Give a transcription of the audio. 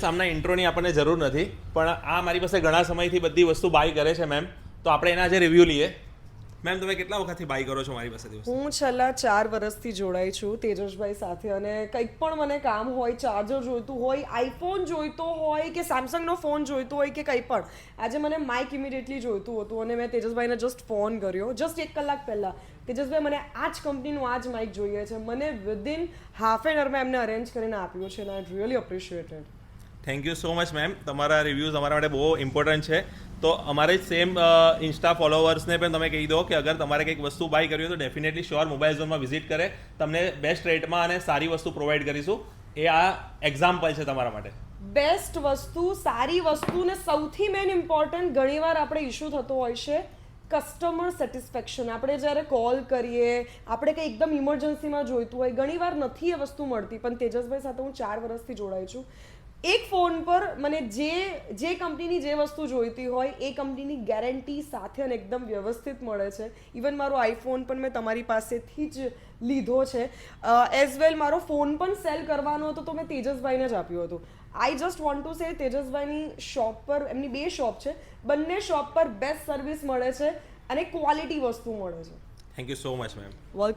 સામના ઇન્ટ્રોની આપણને જરૂર નથી, પણ આ મારી પાસે ઘણા સમયથી બધી વસ્તુ બાય કરે છે મેમ, તો આપણે એના જે રિવ્યૂ લઈએ. મેમ, તમે કેટલા વખતથી બાય કરો છો મારી પાસેથી વસ્તુ? હું છેલ્લા 4 વર્ષથી જોડાઈ છું તેજસભાઈ સાથે, અને કંઈક પણ મને કામ હોય, ચાર્જર જોઈતું હોય, આઈફોન જોઈતો હોય કે સેમસંગનો ફોન જોઈતો હોય કે કંઈ પણ, આજે મને માઇક ઇમિડિયેટલી જોઈતું હતું અને મેં તેજસભાઈને જસ્ટ ફોન કર્યો જસ્ટ 1 કલાક પહેલાં. તેજસભાઈ, મને આ જ કંપનીનું આ જ માઇક જોઈએ છે. મને વિધિન હાફ એન અવરમાં એમને અરેન્જ કરીને આપ્યું છે, અને I really અપ્રિશિએટેડ. Thank you so much ma'am. તમારા રિવ્યૂઝ અમારા માટે બહુ ઇમ્પોર્ટન્ટ છે. તો અમારે સેમ ઇન્સ્ટા ફોલોવર્સને પણ તમે કહી દો કે અગર તમારે કંઈક વસ્તુ બાય કરવી હોય તો ડેફિનેટલી શ્યોર મોબાઈલ ઝોનમાં વિઝિટ કરે. તમને બેસ્ટ રેટમાં અને સારી વસ્તુ પ્રોવાઈડ કરીશું. એ આ એક્ઝામ્પલ છે તમારા માટે. બેસ્ટ વસ્તુ, સારી વસ્તુ, ને સૌથી મેઇન ઇમ્પોર્ટન્ટ, ઘણીવાર આપણે ઇશ્યુ થતો હોય છે કસ્ટમર સેટિસ્ફેક્શન. આપણે જ્યારે કોલ કરીએ, આપણે કંઈ એકદમ ઇમરજન્સીમાં જોઈતું હોય, ઘણીવાર નથી એ વસ્તુ મળતી. પણ તેજસભાઈ સાથે હું 4 વર્ષથી જોડાઈ છું. એક ફોન પર મને જે કંપનીની જે વસ્તુ જોઈતી હોય એ કંપનીની ગેરંટી સાથે અને એકદમ વ્યવસ્થિત મળે છે. ઇવન મારો આઈફોન પણ મેં તમારી પાસેથી જ લીધો છે. એઝ વેલ મારો ફોન પણ સેલ કરવાનો હતો તો મેં તેજસભાઈને જ આપ્યું હતું. I just want to say, તેજસભાઈની shop પર, એમની 2 શોપ છે, બંને શોપ પર બેસ્ટ સર્વિસ મળે છે અને ક્વોલિટી વસ્તુ મળે છે. Thank you so much ma'am. Welcome.